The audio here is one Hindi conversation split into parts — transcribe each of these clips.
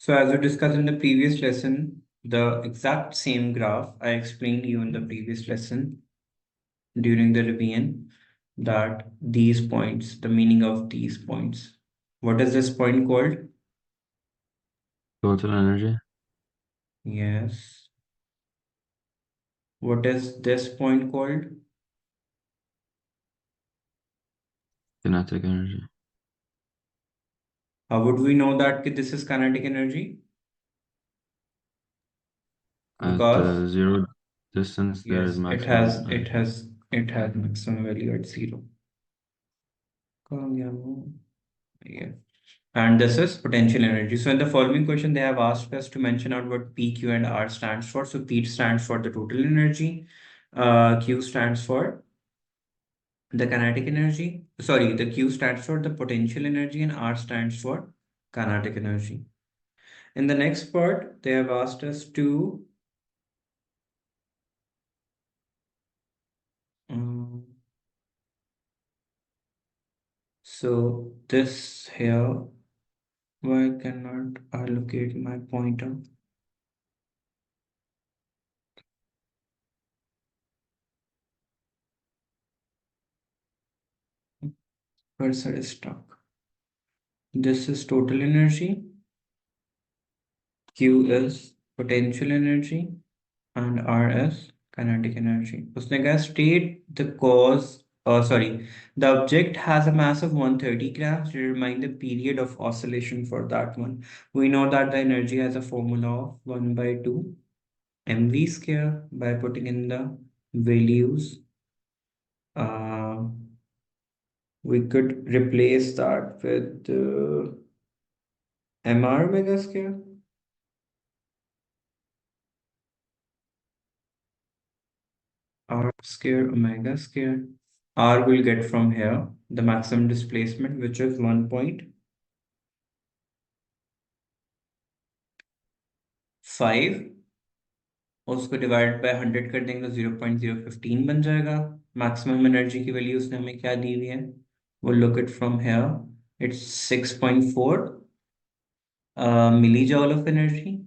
So as we discussed in the previous lesson, the exact same graph I explained to you in the previous lesson during the revision, that these points, the meaning of these points. What is this point called? Total energy, Yes. What is this point called? kinetic energy. How would we know that this is kinetic energy? At Because zero distance, there is yes, it maximum has it energy. has it has maximum value at zero. Yeah. And this is potential energy. So in the following question, they have asked us to mention out what P, Q, and R stands for. So P stands for the total energy, Q stands for the kinetic energy. Sorry, the Q stands for the potential energy, and R stands for kinetic energy. In the next part, they have asked us to um, so this here, why cannot I locate my pointer? Cursor is stuck. This is total energy. Q is potential energy and R is kinetic energy. उसने कहा state the cause, the object has a mass of 130 grams. Determine the period of oscillation for that one. We know that the energy has a formula of 1 by 2 mv square by putting in the values. We could replace that with mr omega square. R square omega square. R will get from here the maximum displacement, which is 1.5, उसको डिवाइड बाय 100 कर देंगे तो 0.015 बन जाएगा. मैक्सिमम एनर्जी की वैल्यू उसने हमें क्या दी हुई है? वो look it from here, it's 6.4 millijoule of energy.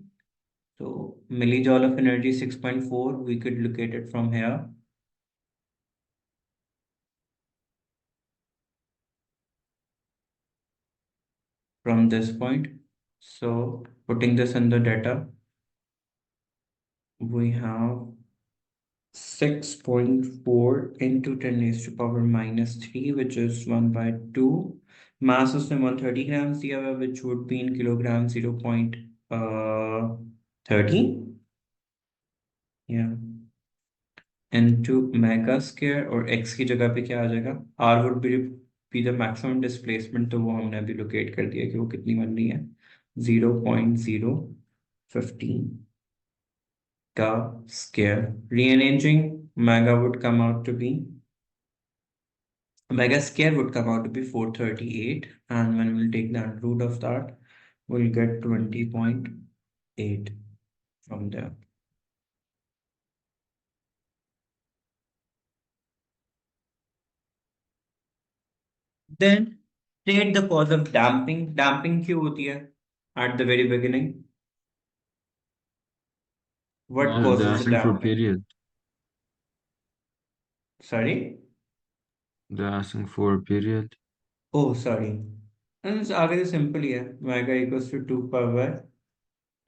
So millijoule of energy 6.4, we could locate it from here. From this point. So putting this in the data, we have 6.4 into 10 raised to power minus 3, which is 1 by 2. Mass उसने 130 grams दिया हुआ, which would be in kilograms 0.30. Yeah. Into mega square, और x की जगह पे क्या आ जाएगा? R would be the maximum displacement, तो वो हमने अभी लोकेट कर दिया कि वो कितनी बन रही है, 0.015 का square. Rearranging, mega would come out to be Omega square would come out to be 438, and when we'll take the root of that, we'll get 20.8 from there. Then state the cause of damping. Damping क्यों होती है at the very beginning? What No, they're causes the asking for damping? period. Sorry? They're asking for a period. Oh, sorry. आगे तो सिंपल ही है. Omega equals to 2 power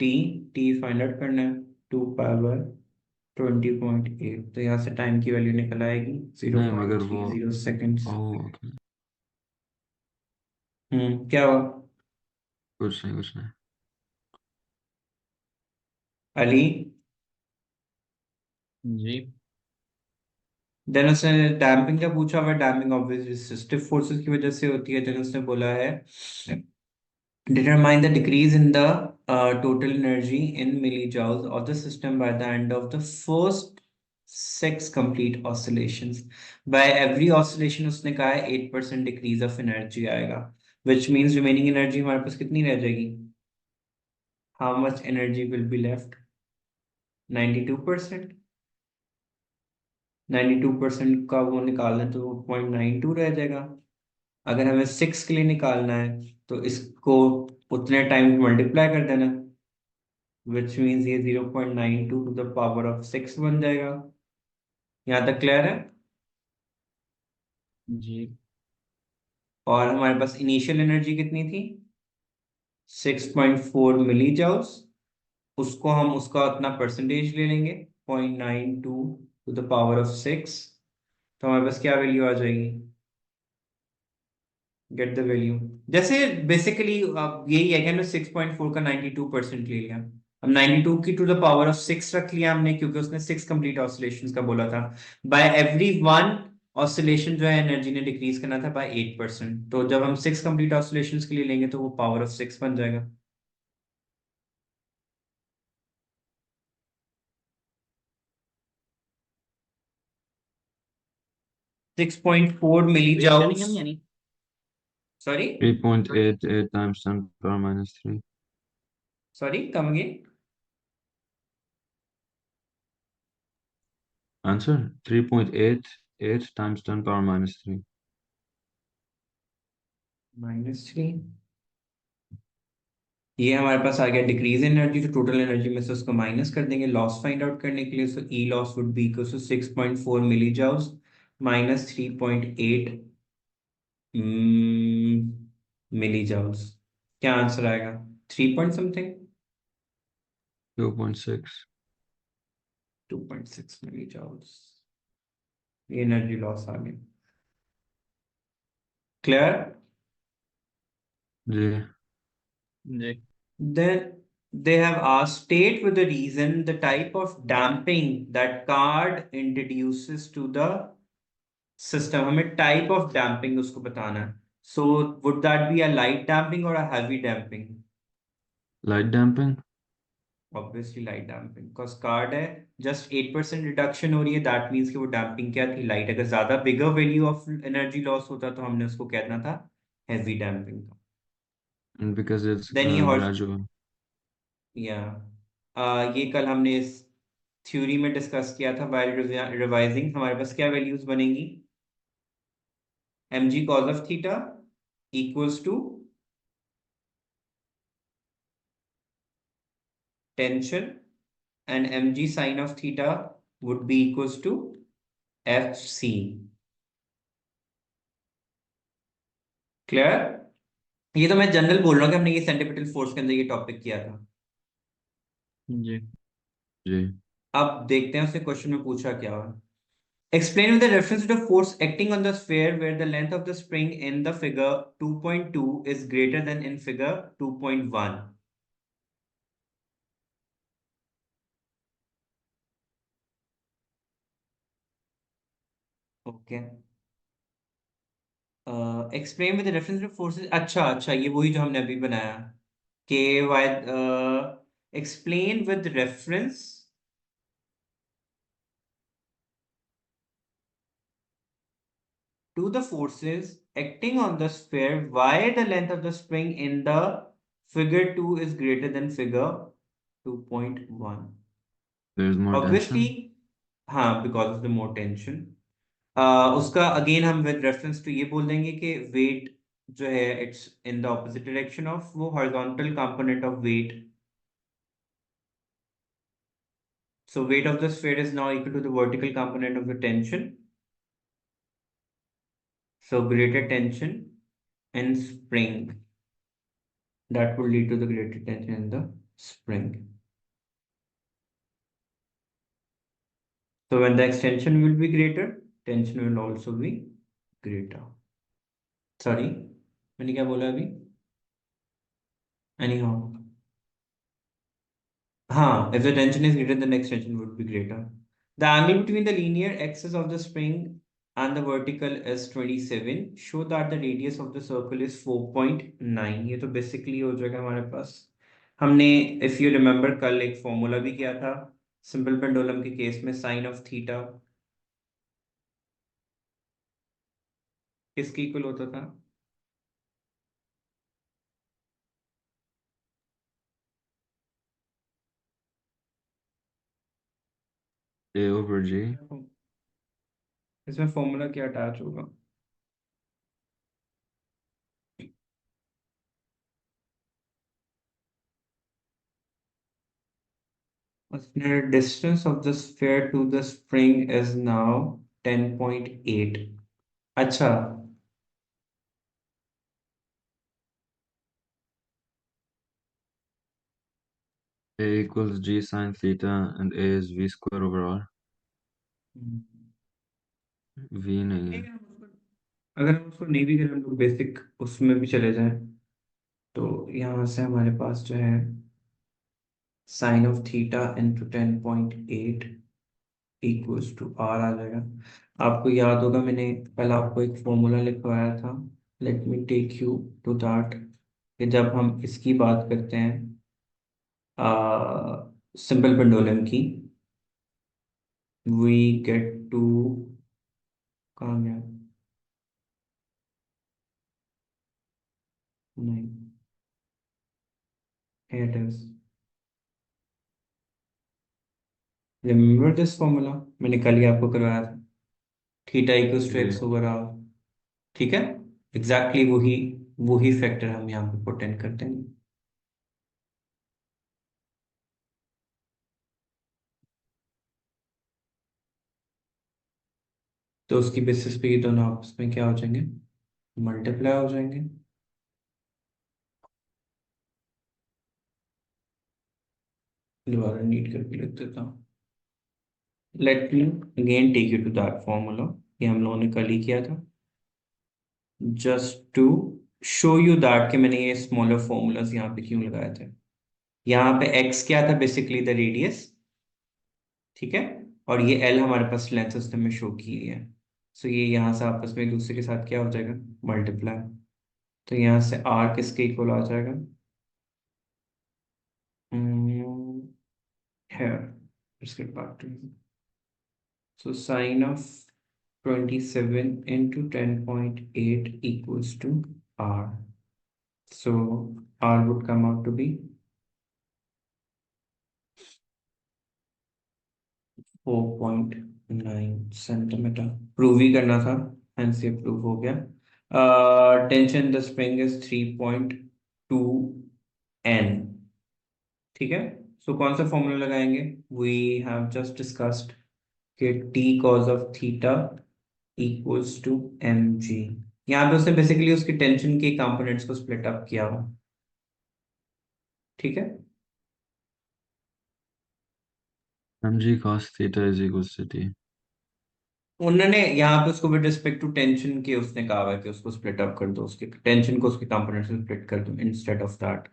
t. t find out करना है. 2 power 20.8. तो यहाँ से टाइम की वैल्यू निकल आएगी नहीं मगर वो 0.30 सेकेंड्स. ओके क्या हुआ? कुछ नहीं. अली. जी. देन उसने डैम्पिंग का पूछा हुआ. डैम्पिंग ऑब्वियसली रेसिस्टिव फोर्सेस की वजह से होती है. देन उसने बोला है determine the decrease in the total energy in millijoules of the system by the end of the first 6 complete oscillations. By every oscillation उसने कहा है 8% decrease of energy आएगा, which means remaining energy हमारे पास कितनी रह जाएगी? How much energy will be left? 92%. 92% का वो निकालना है तो 0.92 रह जाएगा. अगर हमें 6 के लिए निकालना है तो इसको उतने टाइम मल्टीप्लाई कर देना. विच मीन्स ये 0.92 टू द पावर ऑफ 6 बन जाएगा। यहाँ तक क्लियर है? जी। और हमारे पास इनिशियल एनर्जी कितनी थी? 6.4 मिली जॉल्स। उसको हम उसका उतना परसेंटेज ले लेंगे, 0.92 टू द पावर ऑफ 6। तो हमारे पास क्या वैल्यू आ जाएगी? Get the value. जैसे बेसिकली अब यही है कि हमने 6.4 का 92% ले लिया। अब 92 की टू द पावर ऑफ 6 रख लिया हमने, क्योंकि उसने 6 कंप्लीट ऑसिलेशंस का बोला था। बाय एवरी वन ऑसिलेशन जो है एनर्जी ने डिक्रीज करना था बाय 8%। तो जब हम 6 कंप्लीट ऑसिलेशंस के लिए लेंगे तो वो पावर ऑफ 6 बन जाएगा। 6.4 मिली नहीं हम जूल्स। यानी sorry 3.88 times 10 power minus 3. Sorry, come again. Answer 3.88 times 10 power minus 3. -3। ये हमारे पास आ गया डिक्रीज एनर्जी, तो टोटल एनर्जी में से उसको माइनस कर देंगे लॉस फाइंड आउट करने के लिए। So E loss would be equal to 6.4 milli joules minus 3.8 milli joules. क्या आंसर आएगा? 3 पॉइंट समथिंग। 2.6. 2.6 milli joules. ये एनर्जी लॉस आ गई। क्लियर? जी। जी। Then they have asked, state with the reason the type of damping that card introduces to the system। हमें type of damping उसको बताना है। So would that be a light damping or a heavy damping? Light damping. Obviously light damping, because card है, just 8% reduction हो रही है, that means कि वो damping क्या थी? Light। अगर ज्यादा bigger value of energy loss होता तो हमने उसको कहना था heavy damping। And because it's Then ये gradual. या ये कल हमने इस थ्योरी में डिस्कस किया था वाइल रिवाइजिंग। हमारे पास क्या वैल्यूज बनेंगी? mg cos of theta equals to tension, and mg sin of theta would be equals to fc। Clear? ये तो मैं जनरल बोल रहा हूँ कि हमने ये सेंट्रीपिटल फोर्स के अंदर ये टॉपिक किया था। जी। जी। अब देखते हैं उससे क्वेश्चन में पूछा क्या हुआ। Explain with the reference to the force acting on the sphere where the length of the spring in the figure 2.2 is greater than in figure 2.1। Okay. Explain with reference to forces. अच्छा अच्छा, ये वही जो हमने अभी बनाया। के वाई explain with reference to the forces acting on the sphere why the length of the spring in the figure 2 is greater than figure 2.1। There's more tension. obviously हाँ, because of the more tension। उसका अगेन हम विद रेफरेंस टू ये बोल देंगे कि वेट जो है it's in the opposite direction of वो horizontal component of weight. So weight of the sphere is now equal to the vertical component of the tension. So greater tension in spring, that will lead to the greater tension in the spring. So when the extension will be greater, tension will also be greater। Sorry, मैंने क्या बोला अभी? Anyhow, हाँ, if the tension is greater, then the extension would be greater। The angle between the linear axis of the spring and the vertical is 27। Show that the radius of the circle is 4.9। ये तो बेसिकली हो जाएगा हमारे पास। हमने इफ यू रिमेम्बर कल एक फॉर्मूला भी किया था सिंपल पेंडुलम के केस में, साइन ऑफ थीटा किसके इक्वल होता था? A over G. इसमें फॉर्मूला क्या अटैच होगा? The distance of the sphere to the spring is now 10.8. अच्छा, A equals G sine theta and A is V square over R. V नहीं है. अगर हम उसको नहीं भी करें, हम लोग बेसिक उसमें भी चले जाएं, तो यहाँ से हमारे पास जो है sine of theta into 10.8 equals to R आ जाएगा। आपको याद होगा मैंने पहले आपको एक फॉर्मूला लिखवाया था, let me take you to that, कि जब हम इसकी बात करते हैं सिंपल पेंडुलम की, वी गेट टू, कहाँ गया, नहीं, here it is, remember this formula, मैंने कल ही आपको करवाया था, theta equals to G. X over R. ठीक है, एग्जैक्टली वही वही फैक्टर हम यहाँ पे पुट इन करते हैं। तो उसकी बेसिस पे ये दोनों आपस में क्या हो जाएंगे, मल्टीप्लाई हो जाएंगे। दोबारा नीट करके लिख देता हूँ, let me again take you to that formula, ये हम लोगों ने कल ही किया था, just to show you that कि मैंने ये स्मॉलर फॉर्मूलाज यहाँ पे क्यों लगाए थे। यहाँ पे एक्स क्या था, बेसिकली द रेडियस, ठीक है, और ये एल हमारे पास लेंथ उसने में शो की है। सो ये यहाँ से आपस में एक दूसरे के साथ क्या हो जाएगा, मल्टीप्लाई। तो यहाँ से आर किसके इक्वल आ जाएगा, here, let's get back to it. So sine of 27 into 10.8 equals to R. So R would come out to be 4.9 centimeter. Prove ही करना था, hence ये प्रूव हो गया। Tension the spring is 3.2 N, ठीक है। सो कौन सा फॉर्मूला लगाएंगे, वी हैव जस्ट डिस्कस्ड कि t cos of theta equals to M G. यहाँ पे उसने बेसिकली उसकी टेंशन के कंपोनेंट्स को स्प्लिट अप किया हो, ठीक है। mg cos theta is equals to t. उन्होंने यहाँ पे उसको विद रिस्पेक्ट टू टेंशन के उसने कहा है कि उसको स्प्लिट अप कर दो, उसके टेंशन को उसके कंपोनेंट्स में स्प्लिट कर दो इंस्टेड ऑफ दैट।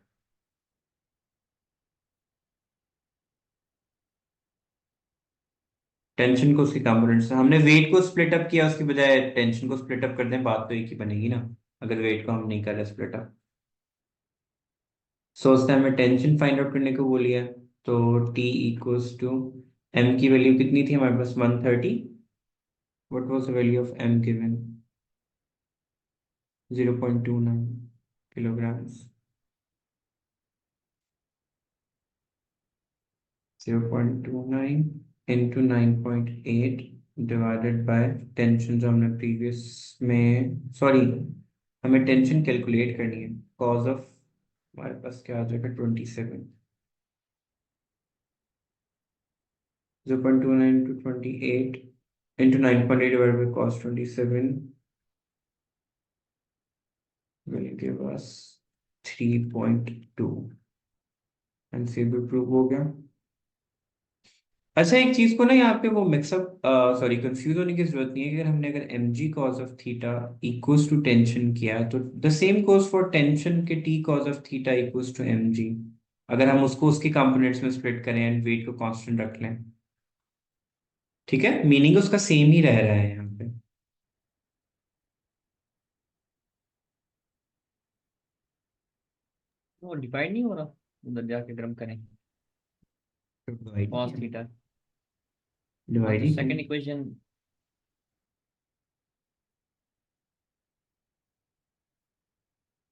टेंशन को उसके कंपोनेंट्स, हमने वेट को स्प्लिट अप किया, उसके बजाय टेंशन को स्प्लिट अप कर दें, बात तो एक ही बनेगी ना, अगर वेट को हम नहीं कर रहे स्प्लिट अप। सोचते हैं हमें टेंशन फाइंड आउट करने को बोली है, तो T इक्वल्स टू एम की वैल्यू कितनी थी हमारे पास, 130। What was the value of M given, 0.29 kilograms, 0.29 into 9.8 divided by tension, जो हमने प्रीवियस में, सॉरी, हमें टेंशन कैलकुलेट करनी है, कॉज ऑफ हमारे पास क्या आ जाएगा 27, 0.29 into 28 into 9.8 divided by cos 27 will give us 3.2, NCB prove हो गया। अच्छा, एक चीज को ना यहाँ पे वो मिक्सअप, सॉरी, कंफ्यूज होने की जरूरत नहीं है, अगर हमने अगर m g cos of theta equals to tension किया है, तो the same goes for tension के T cos of theta equals to M g, अगर हम उसको उसके कंपोनेंट्स में स्प्लिट करें एंड वेट को कांस्टेंट रख लें, ठीक है, मीनिंग उसका सेम ही रह रहा है यहाँ पे। वो डिवाइड नहीं हो रहा, उधर जाके ड्रम करें डिवाइड cos थीटा। हाँ डिवाइड तो ही सेकंड किया। इक्वेशन।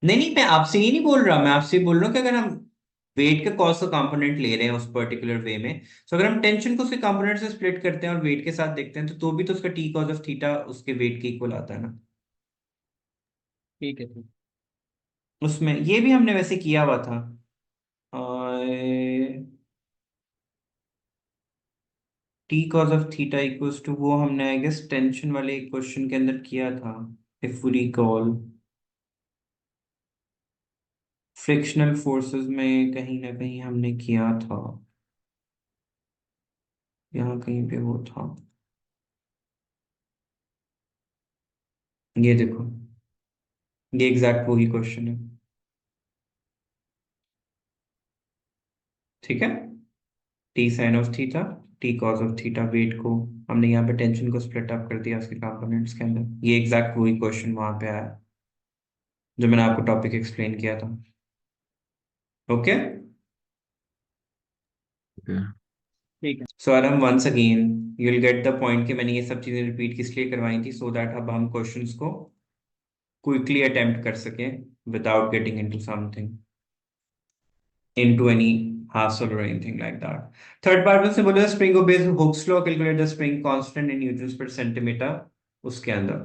नहीं नहीं, मैं आपसे ये नहीं बोल रहा, मैं आपसे बोल रहा हूँ कि अगर हम वेट का कॉस्ट का कंपोनेंट ले रहे हैं उस पर्टिकुलर वे में, तो अगर हम टेंशन को उसके कंपोनेंट से स्प्लिट करते हैं और वेट के साथ देखते हैं, तो भी तो उसका टी कॉज ऑफ थीटा उसके वेट के इक्वल आता है ना। ठीक है, ठीक। उसमें ये भी हमने वैसे किया हुआ था, T cos of theta equals to, वो हमने आई गेस टेंशन वाले क्वेश्चन के अंदर किया था, if we recall. Frictional forces में कहीं ना कहीं हमने किया था, यहाँ कहीं पे वो था, ये देखो, ये एग्जैक्ट वही क्वेश्चन है। ठीक है, T sine of theta, T cos of theta, weight को हमने यहाँ पे टेंशन को स्प्लिट अप कर दिया उसके कंपोनेंट्स के अंदर, ये एग्जैक्ट वही क्वेश्चन वहां पे आया जो मैंने आपको टॉपिक एक्सप्लेन किया था। Okay, okay. ठीक है। सो आराम once again you will get the point कि मैंने ये सब चीजें रिपीट किस लिए करवाई थी, सो दैट अब हम क्वेश्चंस को क्विकली अटेम्प्ट कर सकें without getting into something, into any hassle or anything like that. Third part में से बोले spring obeys Hooke's law, calculate the spring constant in newtons per centimeter उसके अंदर।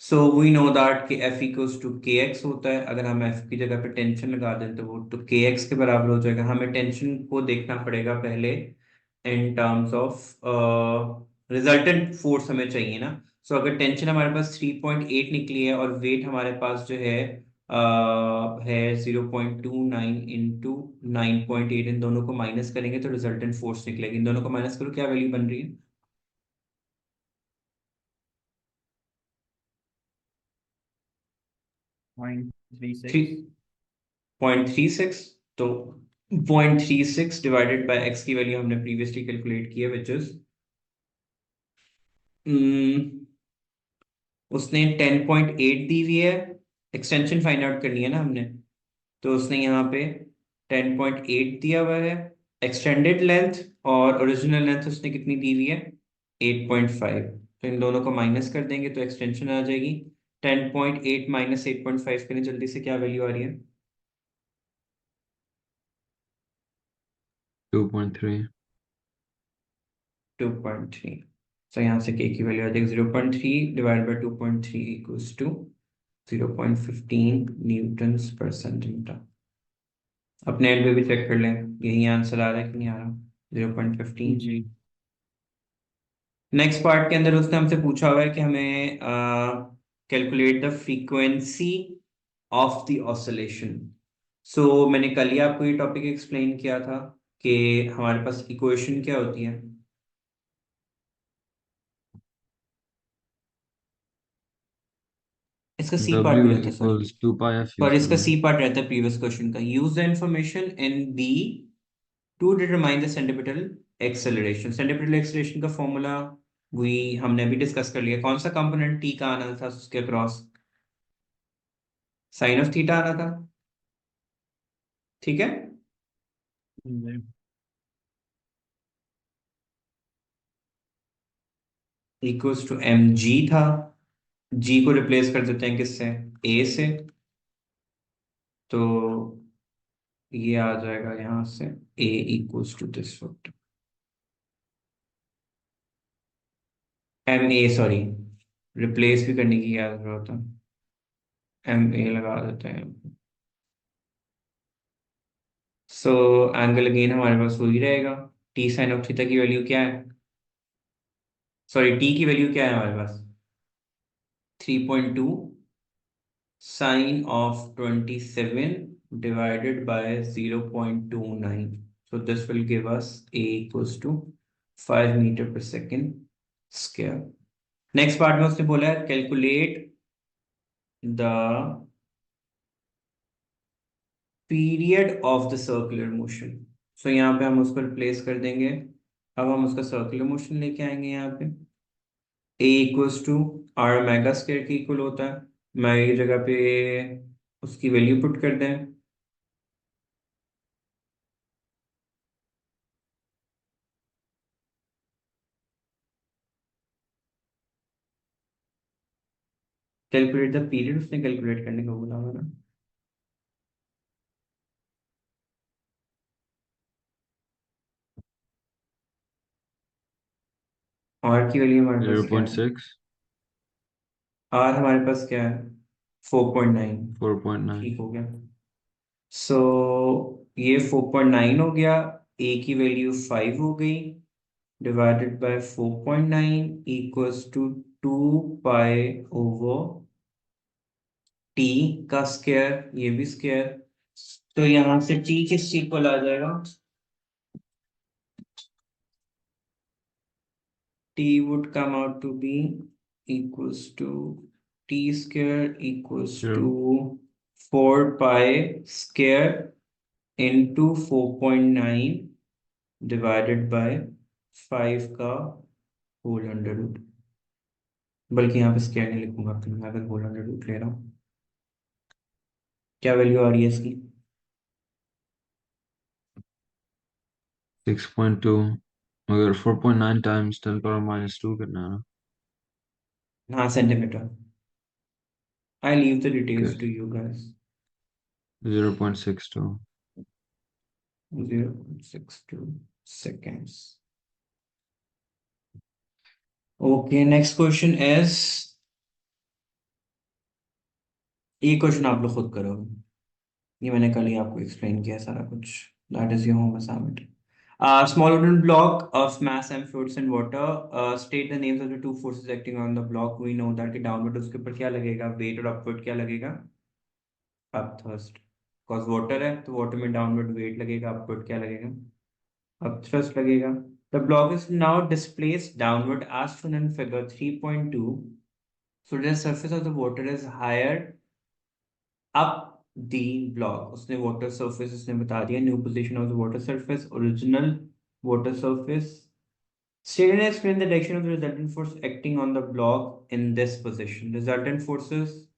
So we know that कि F equals to kx होता है, अगर हम F की जगह पे टेंशन लगा दें तो वो तो kx के बराबर हो जाएगा। हमें टेंशन को देखना पड़ेगा पहले in terms of resultant force हमें चाहिए ना। सो अगर टेंशन हमारे पास 3.8 निकली है और वेट हमारे पास जो है 0.29 इंटू 9.8, इन दोनों को माइनस करेंगे तो रिजल्टेंट फोर्स निकलेगी। इन दोनों को माइनस करो, क्या वैल्यू बन रही है? 3.36। तो 0.36 डिवाइडेड बाय एक्स की वैल्यू हमने प्रीवियसली कैलकुलेट की है, विच इज उसने 10.8 दी हुई है। एक्सटेंशन फाइंड आउट करनी है ना हमने, तो उसने यहाँ पे 10.8 दिया हुआ है एक्सटेंडेड लेंथ, और ओरिजिनल लेंथ उसने कितनी दी हुई है? 8.5। तो इन दोनों को माइनस कर देंगे तो एक्सटेंशन आ जाएगी। 10.8 माइनस 8.5 करें जल्दी से, क्या वैल्यू आ रही है? 2.3। 2.3। तो यहाँ से k की वैल्यू आ जाएगी 0.3 divide by 2.3 equals to 0.15 newtons पर सेंटीमीटर। अपने एंड पे भी चेक कर लें, यही आंसर आ रहा है कि नहीं आ रहा? 0.15। जी। नेक्स्ट पार्ट के अंदर उसने हमसे पूछा हुआ है कि हमें calculate the frequency of the oscillation. So मैंने कल ही आपको ये टॉपिक एक्सप्लेन किया था कि हमारे पास इक्वेशन क्या होती है। इसका सी पार्ट भी W रहता है, सॉरी, equals 2 pi f पर use इसका करो। सी पार्ट रहता है प्रीवियस क्वेश्चन का। Use the information in B to determine the centripetal acceleration. Centripetal acceleration का फॉर्मूला वही हमने अभी डिस्कस कर लिया। कौन सा कंपोनेंट टी का आना था उसके अक्रॉस? साइन ऑफ थीटा आना था। ठीक है, जी। इक्वल्स टू एम जी था। जी को रिप्लेस कर देते हैं किससे? ए से। तो ये आ जाएगा यहां से ए इक्वल्स टू दिस वक्त एम ए, सॉरी, रिप्लेस भी करने की क्या जरूरत है, एम ए लगा देते हैं। सो एंगल अगेन हमारे पास वही रहेगा। टी साइन ऑफ थीटा की वैल्यू क्या है? सॉरी, टी की वैल्यू क्या है हमारे पास? 3.2 sign of 27 divided by 0.29. So this will give us A equals to 5 meter per second square. Next part में उसने बोला है calculate the period of the circular motion. So यहाँ पे हम उसको रिप्लेस कर देंगे। अब हम उसका सर्कुलर मोशन लेके आएंगे यहाँ पे। A equals to r omega square के इक्वल होता है। मैं ये जगह पे उसकी वैल्यू पुट कर दें। कैलकुलेट द पीरियड उसने कैलकुलेट करने को बोला हुआ ना। आर की वैल्यू हमारे पास क्या है? 0.6। आर हमारे पास क्या है? 4.9। 4.9। ठीक हो गया। सो ये 4.9 हो गया, ए की वैल्यू 5 हो गई। divided by 4.9 equals to 2 pi over t का स्क्वायर, ये भी स्क्वायर, तो यहाँ से t किस चीज को ला जाएगा, t would come out to be equals to t square equals Zero. to 4 pi square into 4.9 divided by 5 का होल अंडर रूट, बल्कि यहाँ पे स्क्वायर नहीं लिखूंगा, तो मैं अगर होल अंडर रूट ले रहा हूँ, क्या वैल्यू आ रही है इसकी, 6.2, मगर 4.9 times 10 power minus 2 करना है ना? हाँ centimetre, I leave the details Okay. To you guys, 0.62. 0.62 seconds. Okay, next question is, ये क्वेश्चन आप लोग खुद करोगे, ये मैंने कल ही आपको एक्सप्लेन किया सारा कुछ, that is your home assignment. Small wooden block of mass m floats in water. State the names of the two forces acting on the block. We know that कि downward उसके ऊपर क्या लगेगा, weight, और upward क्या लगेगा, upthrust. Cause water है तो water में downward weight लगेगा, upward क्या लगेगा, upthrust लगेगा. The block is now displaced downward as shown in figure 3.2. So the surface of the water is higher up the block. उसने water surface उसने बता दिया, new position of the water surface, original water surface. State and explain the direction of the resultant force acting on the block in this position. Resultant forces,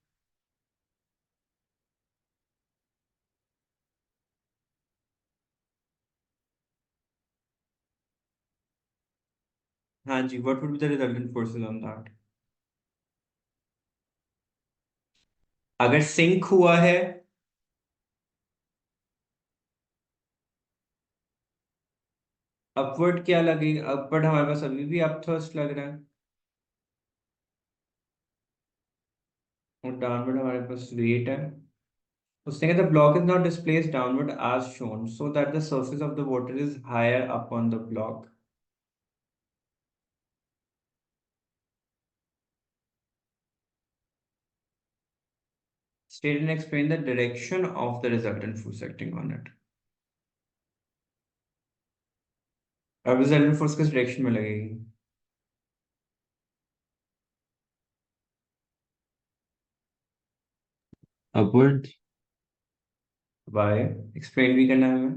हाँ जी, what would be the resultant forces on that? अगर सिंक हुआ है अपवर्ड क्या लगेगा, अपवर्ड हमारे पास अभी भी अपथ्रस्ट लग रहा है, और डाउनवर्ड हमारे पास वेट है. उसने कहा the block is now displaced downward as shown so that the surface of the water is higher up on the block. State and explain the direction of the resultant force acting on it. अब resultant force किस डायरेक्शन में लगेगी, Upward, why, explain भी करना है हमें.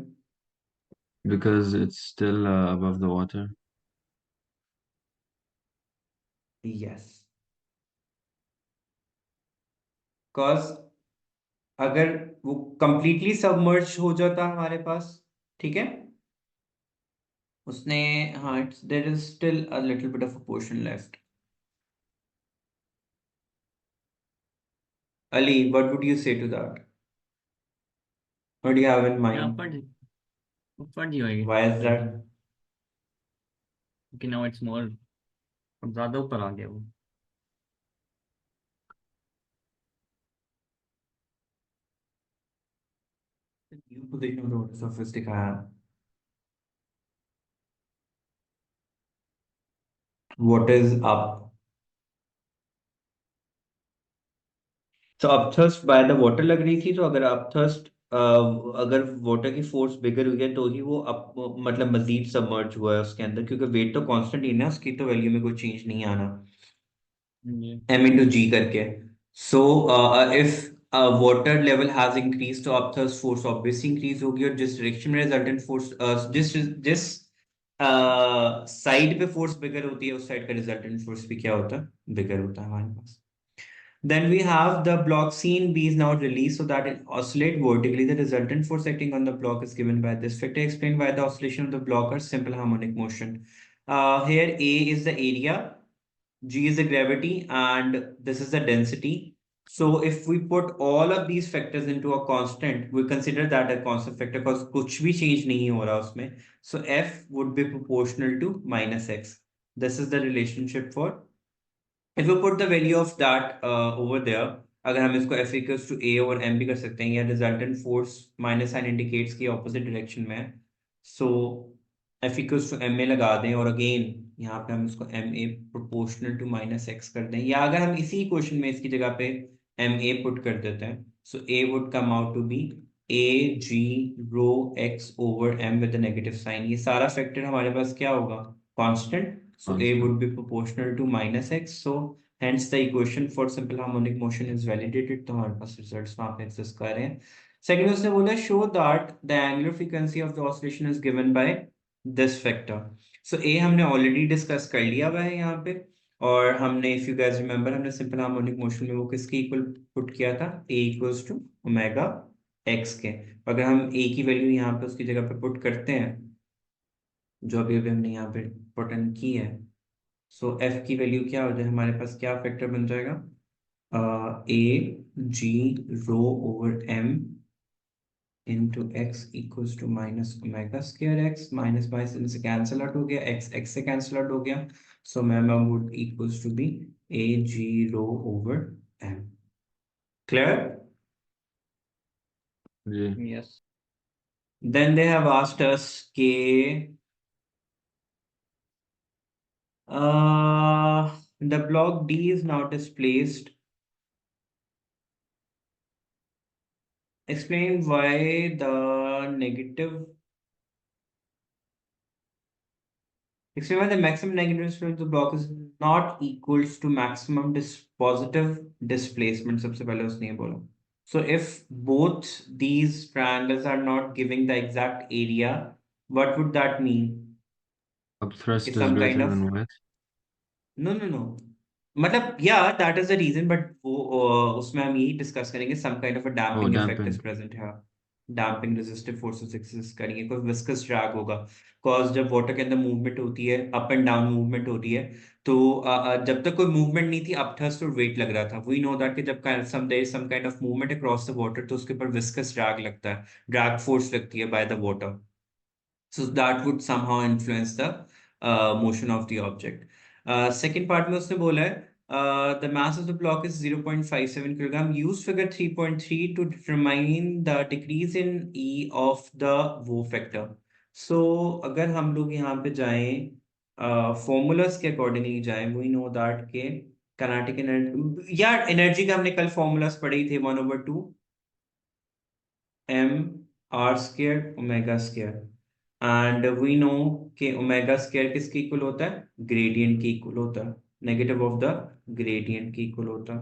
because it's still above the water. Yes, cause अगर वो completely submerged हो जाता हमारे पास, ठीक है, उसने, हाँ, there is still a little bit of a portion left. Ali, what would you say to that? What do you have in यहाँ mind? पर ऊपर जी होगी, Why is that? कि नाउ इट्स मोर, अब ज्यादा ऊपर आ गया वो. New position of the water surface दिखाया, what is up? तो अपथर्स्ट बाय द वाटर लग रही थी, तो अगर अपथर्स्ट, अगर वाटर की फोर्स बिगर हुई है तो ही वो अप, मतलब मजीद सबमर्ज हुआ है उसके अंदर, क्योंकि वेट तो कांस्टेंट ही है ना, उसकी तो वैल्यू में कोई चेंज नहीं आना, ये m into g करके. So if water level has increased तो upthrust force obviously increase होगी, और जिस डायरेक्शन में resultant force, जिस साइड पे फोर्स बिगर होती है उस साइड का रिजल्टेंट फोर्स भी क्या होता है, बिगर होता है हमारे पास. Then we have the block C in B is now released so that it oscillate vertically. The resultant force acting on the block is given by this factor. Explain why the oscillation of the block are simple harmonic motion. Here A is the area, G is the gravity, and this is the density. So if we put all of these factors into a constant, we consider that a constant factor because कुछ भी change नहीं हो रहा उसमें. So F would be proportional to minus X. This is the relationship for, if you put the value of that over there, अगर हम इसको F equals to A और M भी कर सकते हैं, या resultant force minus sign indicates कि opposite direction में है. So F equals to M A लगा दें और अगेन यहाँ पे हम इसको M A proportional to minus X कर दें, या अगर हम इसी क्वेश्चन में इसकी जगह पे एम ए पुट कर देते हैं, so a would come out to be a g rho x over m with negative sign. ये सारा फैक्टर हमारे पास क्या होगा, constant, so a Constant. Would be proportional to minus x, so hence the equation for simple harmonic motion is validated. तो हमारे पास रिजल्ट्स वहां पे एग्जिस्ट कर रहे हैं। सेकंड उसने बोला show that the angular frequency of the oscillation is given by this factor. So a हमने ऑलरेडी डिस्कस कर लिया हुआ है यहाँ पे, और हमने इफ यू गाइस रिमेंबर हमने सिंपल हार्मोनिक मोशन में वो किसके इक्वल पुट किया था, ए इक्वल्स टू ओमेगा एक्स के। अगर हम ए की वैल्यू यहाँ पे उसकी जगह पे पुट करते हैं जो अभी अभी हमने यहाँ पे पुट इन की है, सो एफ की वैल्यू क्या हो जाए हमारे पास, क्या फैक्टर बन जाएगा, a g rho over m into x equals to minus omega square x, minus minus इनसे कैंसिल आउट हो गया, x x से कैंसिल आउट हो गया, so memma would equals to be a g rho over m. Clear? Ji. Yes. Then they have asked us के the block D is now displaced. Explain why the negative. Explain why the maximum negative displacement of the block is not equals to maximum positive displacement. सबसे पहले उसने ये बोला. So if both these triangles are not giving the exact area, what would that mean? अब thrust It's is some kind greater of than width. no. मतलब yeah, that is the reason, but वो उसमें हम यही डिस्कस करेंगे some kind of a Oh, damping effect is damping. present here. Damping resistive forces exist करेंगे, कोई viscous drag होगा, cause जब water के अंदर movement होती है, up and down movement होती है, तो जब तक कोई movement नहीं थी upthrust और weight लग रहा था। We know that कि जब there is some kind of movement across the water तो उसके ऊपर viscous drag लगता है, drag force लगती है by the water, so that would somehow influence the motion of the object. Second part में उसने बोला है the mass of the block is 0.57 kilogram. Use figure 3.3 to determine the decrease in E of the वो factor. So अगर हम लोग यहाँ पे जाएं फॉर्मूलाज के अकॉर्डिंगली जाएं, we know that के kinetic एनर्जी या एनर्जी का हमने कल फॉर्मूलाज पढ़े ही थे, 1/2 m r square omega square, and we know कि ओमेगा स्क्वायर किसके इक्वल होता है, ग्रेडियंट के इक्वल होता है, नेगेटिव ऑफ द ग्रेडियंट के इक्वल होता है।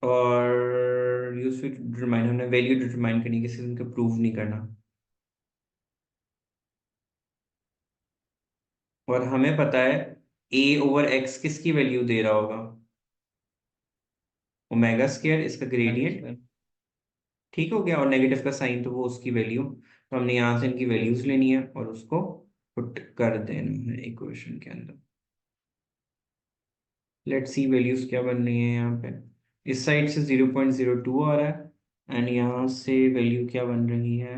और यूज टू डिटरमाइन, हमने वैल्यू डिटरमाइन करनी है, किसी को प्रूव नहीं करना। और हमें पता है a ओवर x किसकी वैल्यू दे रहा होगा, ओमेगा स्क्वायर, इसका ग्रेडियंट, ठीक हो गया, और नेगेटिव का साइन तो वो उसकी वैल्यू, तो हमने यहाँ से इनकी वैल्यूज लेनी है और उसको पुट कर देना है इक्वेशन के अंदर। लेट्स सी वैल्यूज क्या बन रही है यहाँ पे, इस साइड से 0.02 आ रहा है एंड यहाँ से वैल्यू क्या बन रही है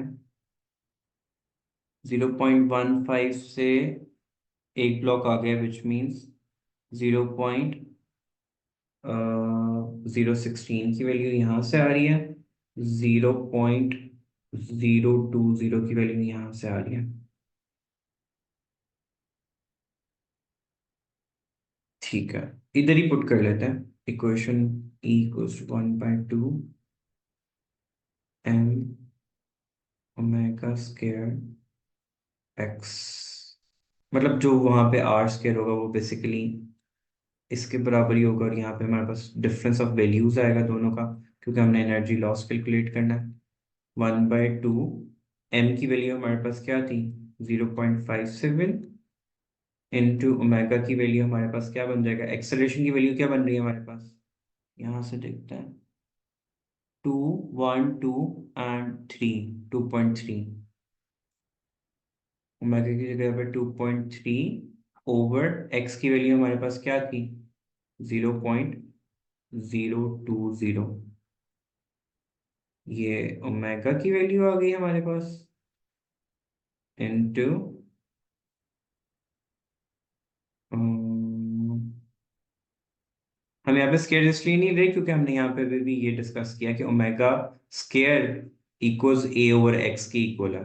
0.15 से एक ब्लॉक आ गया, विच मीन्स 0.016 की वैल्यू यहाँ से आ रही है, 0.020 की वैल्यू यहाँ से आ रही है। ठीक है, इधर ही पुट कर लेते हैं equation E equals to 1/2 m omega square x, मतलब जो वहां पे r स्क्वायर होगा वो बेसिकली इसके बराबर ही होगा, और यहाँ पे हमारे पास डिफरेंस ऑफ वैल्यूज आएगा दोनों का, क्योंकि हमने एनर्जी लॉस कैलकुलेट करना है। 1/2 m की वैल्यू हमारे पास क्या थी 0.57 इंटू ओमेगा की वैल्यू हमारे पास क्या बन जाएगा, एक्सेलरेशन की वैल्यू क्या बन रही है हमारे पास, यहाँ से देखते हैं 2 1 2 एंड 3, 2.3, ओमेगा की जगह पे 2.3 ओवर x की वैल्यू हमारे पास क्या थी 0.020, ये ओमेगा की वैल्यू आ गई हमारे पास इनटू हम यहाँ पे स्केयर इसलिए नहीं रहे क्योंकि हमने यहाँ पे भी ये डिस्कस किया कि omega square equals a over x के इक्वल है।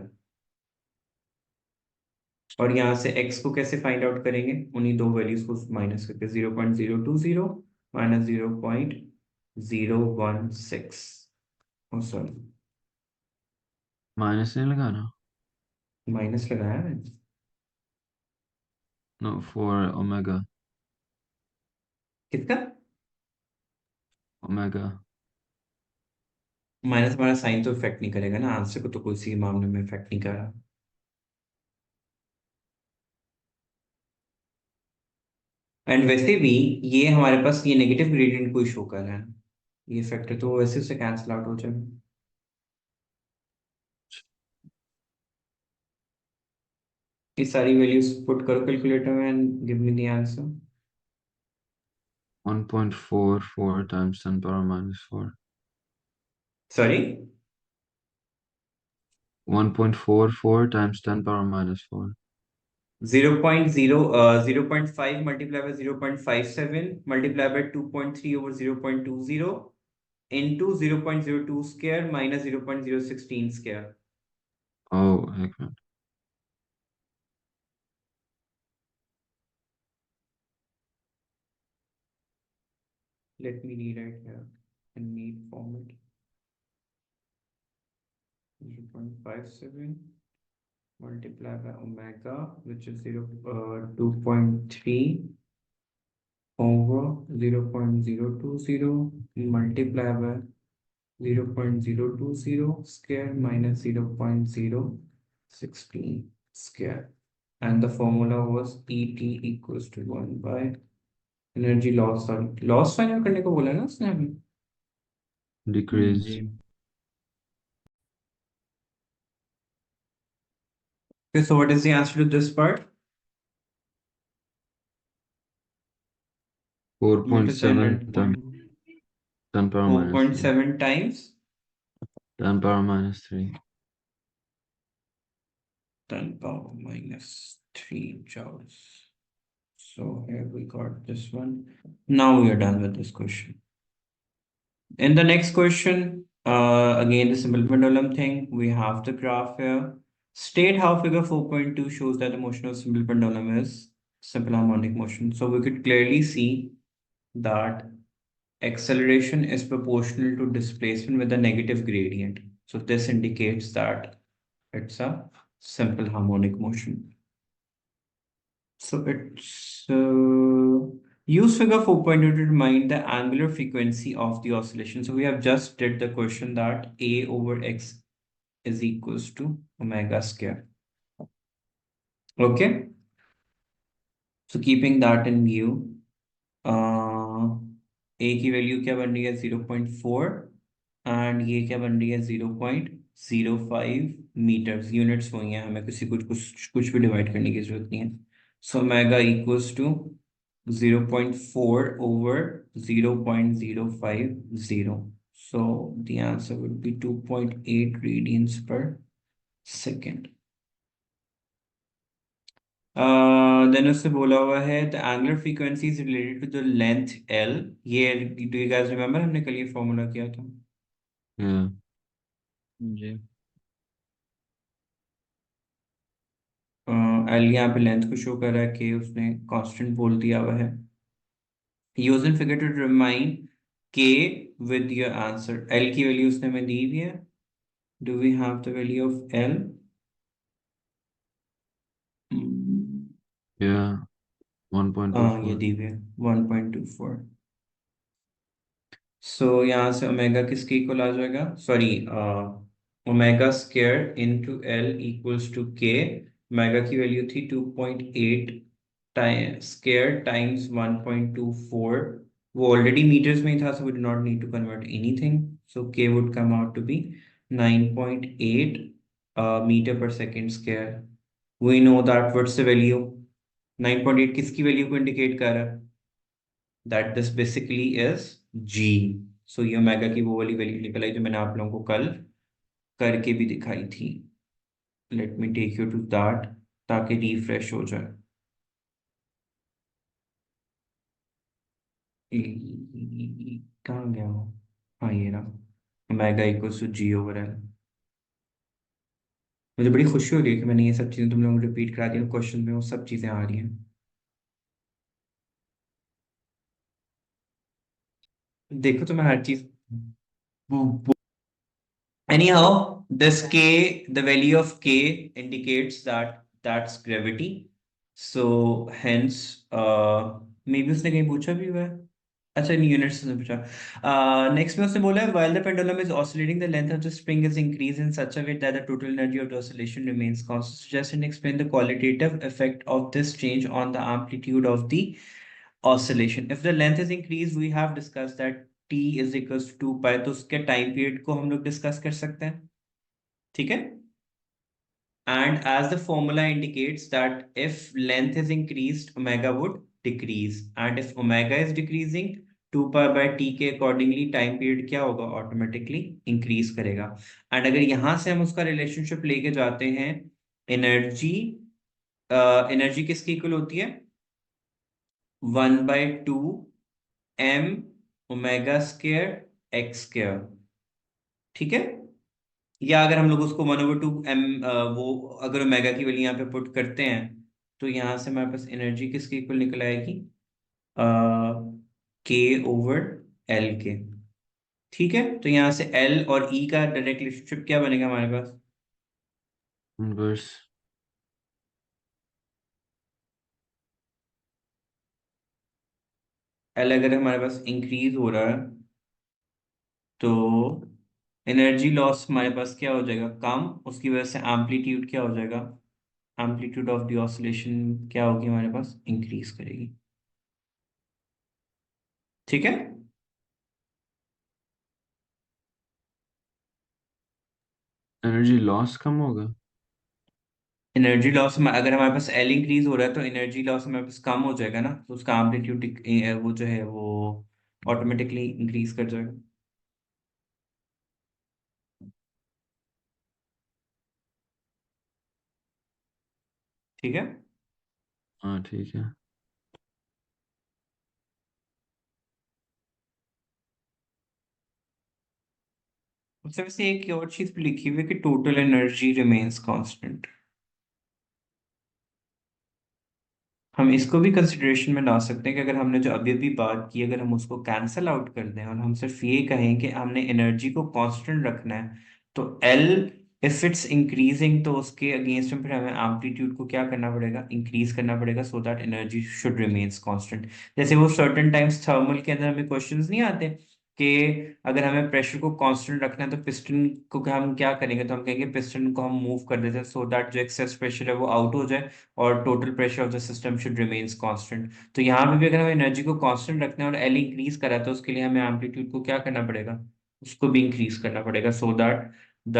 और यहाँ से x को कैसे फाइंड आउट करेंगे, उन्हीं दो वैल्यूज को माइनस करके 0.020 माइनस 0.016। सॉरी, माइनस नहीं लगाना। माइनस लगाया मैंने। No, for omega. कितना? ओमेगा। माइनस हमारा साइन तो इफेक्ट नहीं करेगा ना, आंसर को तो कोई सी मामले में इफेक्ट नहीं कर रहा। एंड वैसे भी ये हमारे पास ये नेगेटिव ग्रेडियंट को शो कर रहा है, ये फैक्टर तो वैसे से कैंसिल आउट हो जाएगा। ये सारी वैल्यूज पुट करो कैलकुलेटर में and give me the answer. 1.44 times 10 power minus 4. Sorry, 1.44 times 10 power minus 4. 0.5 multiplied by 0.57 multiplied by 2.3 over 0.20 into 0.02 square minus 0.016 square. Oh, एक minute. Let me rewrite here in neat format. 0.57 multiplied by omega, which is 2.3 over 0.020 multiplied by 0.020 square minus 0.016 square. And the formula was ET equals to 1 by energy loss, sorry, loss final करने को बोला ना उसने हमें। Decrease. जी। Okay, so what is the answer to this part? What is the 4.7 times 10 power minus 3. 4.7 times 10 power minus 3. 10 power minus 3 joules. So here we got this one. Now we are done with this question. In the next question, again, the simple pendulum thing, we have the graph here. State how figure 4.2 shows that the motion of simple pendulum is simple harmonic motion. So we could clearly see that acceleration is proportional to displacement with a negative gradient. So this indicates that it's a simple harmonic motion. So it's use figure 4.2 to determine the angular frequency of the oscillation. So we have just did the question that A over X is equals to omega square. Okay. So keeping that in view, A की वैल्यू क्या बन रही है 0.4 एंड ये क्या बन रही है 0.05 मीटर्स। यूनिट्स वही है, हमें किसी कुछ भी डिवाइड करने की जरूरत नहीं है। So omega equals to 0.4 over 0.050. So the answer would be 2.8 radians per second. Then उससे बोला हुआ है the angular frequency is related to the length L. ये do you guys remember हमने कल ये फॉर्मूला किया था। Yeah. जी। L यहाँ पे लेंथ को शो कर रहा है कि उसने कांस्टेंट बोल दिया हुआ है। Use in figure to determine K with your answer. L की वैल्यू उसने हमें दी हुई है। Do we have the value of L? Yeah. हाँ, ये 1.24. दी हुई है 1.24। सो यहाँ से ओमेगा किसके इक्वल आ जाएगा, sorry, omega square into L equals to K. Omega की वैल्यू थी 2.8 टाइम स्क्वायर टाइम्स 1.24। वो ऑलरेडी मीटर्स में ही था, so we do not need to convert anything. So k would come out to be 9.8 metre per second square. We know that what's the value, 9.8 किसकी वैल्यू को इंडिकेट कर रहा है, that this basically is G. So ये ओमेगा की वो वाली वैल्यू निकल आई जो मैंने आप लोगों को कल करके भी दिखाई थी। Let me take you to that ताकि रिफ्रेश हो जाए। कहाँ गया हो, हाँ ये रहा, omega equals to G over L। मुझे बड़ी खुशी हो रही है कि मैंने ये सब चीज़ें तुम लोगों को रिपीट करा दी, क्वेश्चन में वो सब चीज़ें आ रही हैं। देखो तो मैं हर चीज anyhow this k, the value of k indicates that that's gravity, so hence maybe उसने कहीं पूछा भी हुआ है। अच्छा इन यूनिट्स ने पूछा। नेक्स्ट में उसने बोला है while the pendulum is oscillating the length of the spring is increased in such a way that the total energy of the oscillation remains constant. Suggest and explain the qualitative effect of this change on the amplitude of the oscillation. If the length is increased, we have discussed that t is equals to 2 pi, तो उसके टाइम पीरियड को हम लोग डिस्कस कर सकते हैं, ठीक है। And as the formula indicates that if length is increased, omega would decrease. And if omega is decreasing, 2 pi by t के accordingly time period क्या होगा, automatically increase करेगा। And अगर यहाँ से हम उसका relationship लेके जाते हैं, energy एनर्जी किसकी इक्वल होती है, 1/2 m omega square x square, ठीक है। या अगर हम लोग उसको 1/2 m वो अगर ओमेगा की वैल्यू यहाँ पे पुट करते हैं, तो यहाँ से हमारे पास एनर्जी किसकी इक्वल निकल आएगी, के ओवर एल के, ठीक है। तो यहाँ से एल और ई का डायरेक्ट रिलेशनशिप क्या बनेगा हमारे पास, इनवर्स। एल अगर हमारे पास इंक्रीज हो रहा है तो एनर्जी लॉस हमारे पास क्या हो जाएगा, कम, उसकी वजह से एम्पलीट्यूड क्या हो जाएगा, एम्पलीट्यूड ऑफ द ऑसिलेशन क्या होगी हमारे पास, इंक्रीज करेगी, ठीक है। एनर्जी लॉस कम होगा। एनर्जी लॉस अगर हमारे पास एल इंक्रीज हो रहा है तो एनर्जी लॉस हमारे पास कम हो जाएगा ना, तो उसका एम्पलीट्यूड वो जो है वो ऑटोमेटिकली इंक्रीज कर जाएगा, ठीक है। हाँ ठीक है। उससे वैसे एक और चीज भी लिखी हुई है कि टोटल एनर्जी रिमेन्स कांस्टेंट, हम इसको भी कंसिडरेशन में ला सकते हैं कि अगर हमने जो अभी अभी बात की अगर हम उसको कैंसल आउट कर दें और हम सिर्फ ये कहें कि हमने एनर्जी को कांस्टेंट रखना है, तो एल इफ इट्स इंक्रीजिंग तो उसके अगेंस्ट में फिर हमें एम्पलीट्यूड को क्या करना पड़ेगा, इंक्रीज करना पड़ेगा, so that energy should remains constant. जैसे वो सर्टेन टाइम्स थर्मल के अंदर हमें क्वेश्चंस नहीं आते कि अगर हमें प्रेशर को कांस्टेंट रखना है तो पिस्टन को हम क्या करेंगे, तो हम कहेंगे पिस्टन को हम मूव कर देते हैं सो दैट जो एक्सेस प्रेशर है वो आउट हो जाए और total pressure of the system should remains constant. तो यहाँ पे भी अगर हमें एनर्जी को कांस्टेंट रखना है और एल इंक्रीज करा है तो उसके लिए हमें एम्पलीट्यूड को क्या करना पड़ेगा, उसको भी इंक्रीज करना पड़ेगा, सो दैट द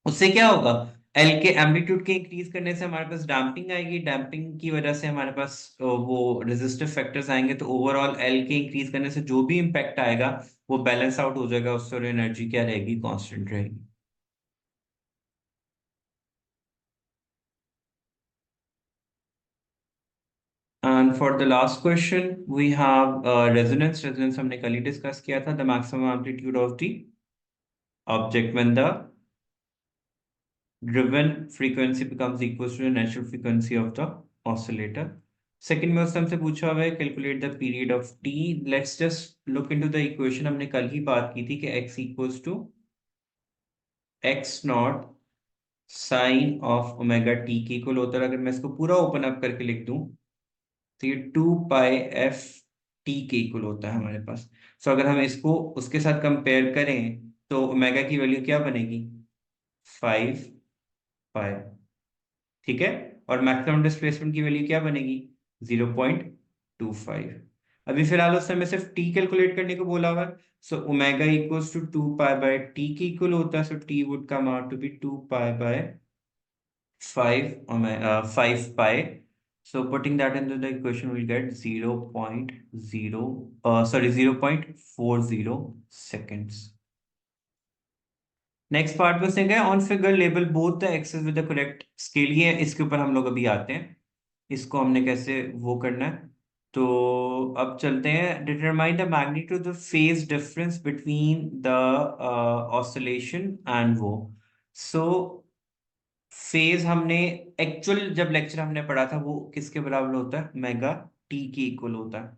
उससे क्या होगा, एल के एम्पलीट्यूड के इंक्रीज करने से हमारे पास डैम्पिंग आएगी, डैम्पिंग की वजह से हमारे पास वो रेजिस्टिव फैक्टर्स आएंगे, तो ओवरऑल एल के इंक्रीज करने से जो भी इम्पैक्ट आएगा वो बैलेंस आउट हो जाएगा, उससे एनर्जी क्या रहेगी, कांस्टेंट रहेगी। And for the last question, we have resonance. Resonance हमने कल ही डिस्कस किया था, the maximum amplitude of the object when the driven frequency becomes equal to the natural frequency of the oscillator. Second में उसने हमसे पूछा हुआ है calculate the period of t. Let's just look into the equation. हमने कल ही बात की थी कि x equals to x not sine of omega t के इक्वल होता है। अगर मैं इसको पूरा ओपन अप करके लिख दूं तो ये 2 π f t के इक्वल होता है हमारे पास। सो अगर हम इसको उसके साथ कंपेयर करें तो ओमेगा की वैल्यू क्या बनेगी, 5 π, ठीक है। और मैक्सिमम डिस्प्लेसमेंट की वैल्यू क्या बनेगी, 0.25। अभी फिलहाल उसने हमें सिर्फ टी कैलकुलेट करने को बोला हुआ है, so omega equals to 2 π/t के इक्वल होता है, so T would come out to be 2 π/5 So putting that into the equation, we'll get 0.40 seconds. Next part में से on figure label both the axes with the correct scale, ये इसके ऊपर हम लोग अभी आते हैं, इसको हमने कैसे वो करना है। तो अब चलते हैं, determine the magnitude of phase difference between the oscillation and वो। सो फेज हमने एक्चुअल जब लेक्चर हमने पढ़ा था वो किसके बराबर होता है, मेगा टी के इक्वल होता है।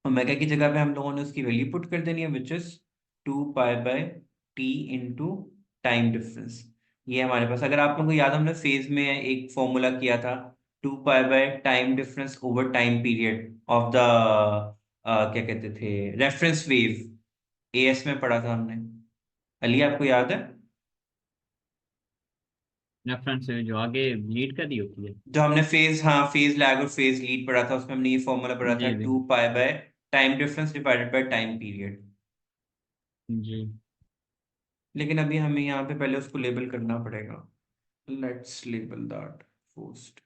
ओमेगा की जगह पे हम लोगों ने उसकी वैल्यू पुट कर देनी है which is 2 pi bye T into time difference. ये हमारे पास, अगर आप लोगों को याद, हमने फेज में एक फॉर्मूला किया था 2 pi by time difference over time period of the क्या कहते थे, रेफरेंस वेव। एएस में पढ़ा था हमने। अली आपको याद है? रेफरेंस जो आगे लीड कर दी होती है। जो हमने फेज, हाँ फेज लैग और फेज लीड पढ़ा था, उसमें हमने ये फॉर्मूला पढ़ा था जी जी 2 pi by time difference divided by time period. जी। लेकिन अभी हमें यहाँ पे पहले उसको लेबल करना पड़ेगा। Let's label that first.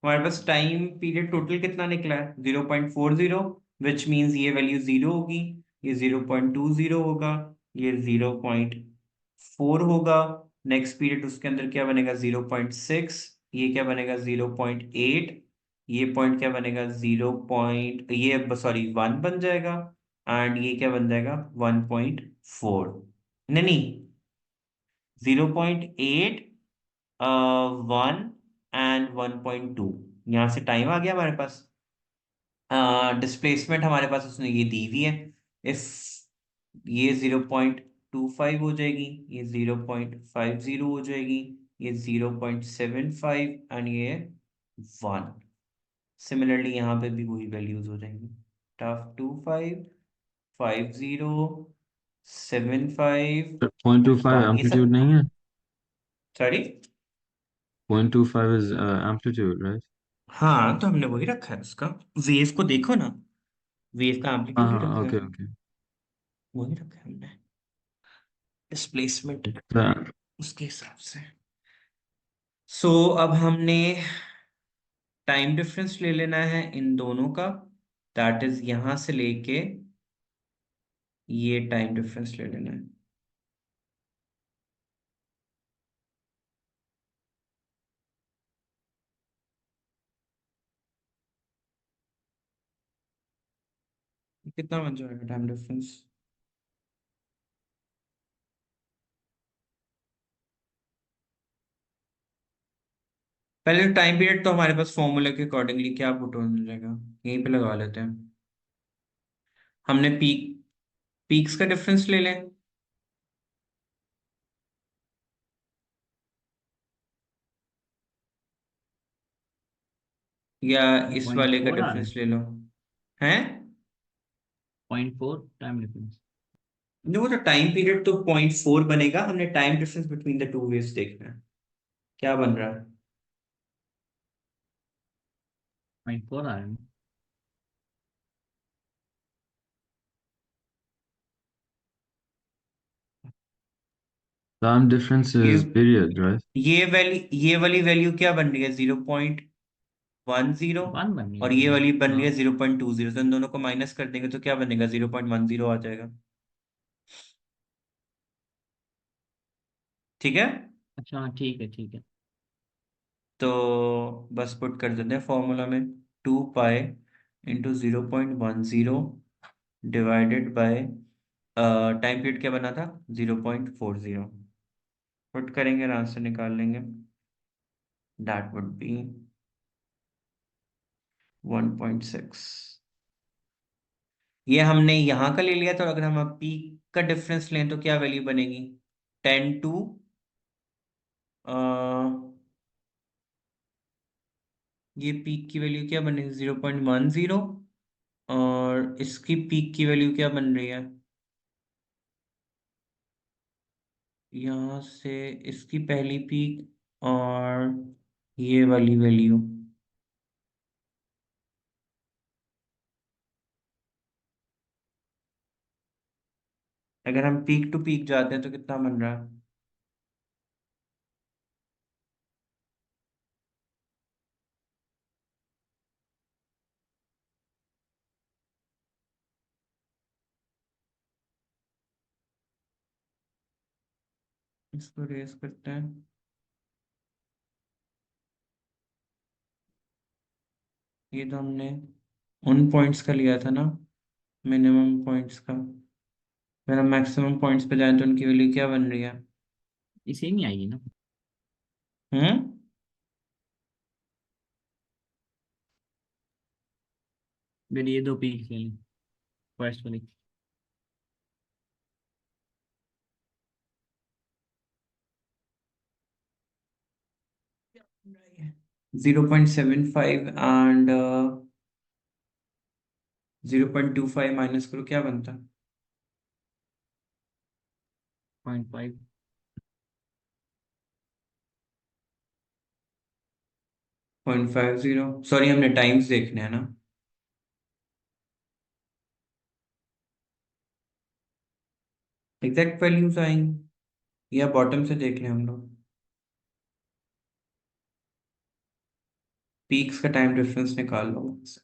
हमारे पास टाइम पीरियड टोटल कितना निकला है, 0.40, विच मीन्स ये वैल्यू 0 होगी, ये 0.20 होगा, ये 0.4 होगा। नेक्स्ट पीरियड उसके अंदर क्या बनेगा, 0.6, ये क्या बनेगा 0.8, ये पॉइंट क्या बनेगा 0. ये सॉरी 1 बन जाएगा, एंड ये क्या बन जाएगा 1.4। नहीं नहीं, 0.8, 1 एंड 1.2। यहाँ से टाइम आ गया हमारे पास। डिस्प्लेसमेंट हमारे पास उसने ये दी हुई है। इफ ये 0.25 हो जाएगी, ये 0.50 हो जाएगी, ये 0.75 एंड ये 1। सिमिलरली यहाँ पे भी वही वैल्यूज हो जाएंगी, टफ 25, 50, 75, 0.25 1। ये एम्पलीट्यूड सब, नहीं है? सॉरी। 0.25 is amplitude, right? हाँ तो हमने वही रखा है उसका। वेव को देखो ना, वेव का हाँ एम्पलीट्यूड ही हाँ, रखा है, ओके ओके। वही रखा है हमने, डिस्प्लेसमेंट तो उसके हिसाब से। सो अब हमने टाइम डिफरेंस ले लेना है इन दोनों का, दैट इज यहां से लेके ये टाइम डिफरेंस ले लेना है। कितना बन जाएगा टाइम डिफरेंस? पहले टाइम पीरियड तो हमारे पास फॉर्मूला के अकॉर्डिंगली क्या पुट हो जाएगा, यहीं पे लगा लेते हैं। हमने पीक्स का डिफरेंस ले लें, या इस पॉइंट वाले का फोर आ रहा है। डिफरेंस ले लो। हैं? 0.4 टाइम डिफरेंस। देखो तो टाइम पीरियड तो 0.4 बनेगा, हमने time difference between the two waves देखना है क्या बन रहा है। 0.4 आ रहा है। time difference ये is period, right? ये वाली वैल्यू क्या बन रही है, 0.10, 1 बन और गया ये ये। वाली बन रही हाँ। है 0.20। तो इन दोनों को माइनस कर देंगे तो क्या बनेगा, 0.10 आ जाएगा। ठीक है। अच्छा हाँ, ठीक है ठीक है। तो बस पुट कर देते हैं फॉर्मूला में, 2 pi into 0.10 divided by time period क्या बना था 0.40। पुट करेंगे और आंसर निकाल लेंगे, दैट वुड बी 1.6। ये हमने यहाँ का ले लिया था, और अगर हम अब पीक का डिफरेंस लें तो क्या वैल्यू बनेगी, 10 टू ये पीक की वैल्यू क्या बनेगी 0.10, और इसकी पीक की वैल्यू क्या बन रही है, यहाँ से इसकी पहली पीक और ये वाली वैल्यू। अगर हम पीक टू पीक जाते हैं तो कितना बन रहा है, इसको रेस करते हैं। ये तो हमने उन पॉइंट्स का लिया था ना, मिनिमम पॉइंट्स का। अगर हम मैक्सिमम पॉइंट्स पे जाएं तो उनकी वैल्यू क्या बन रही है? इसे नहीं आएगी ना। हम्म फिर ये दो पीक ले लें, फर्स्ट वाली। 0.75 एंड 0.25 माइनस करो, क्या बनता? 0.5। 0.50। सॉरी, हमने टाइम्स देखने हैं ना। एग्जैक्ट वैल्यूज आएंगी या बॉटम से देख लें हम लोग? पीक्स का टाइम डिफरेंस निकाल लो मुझसे।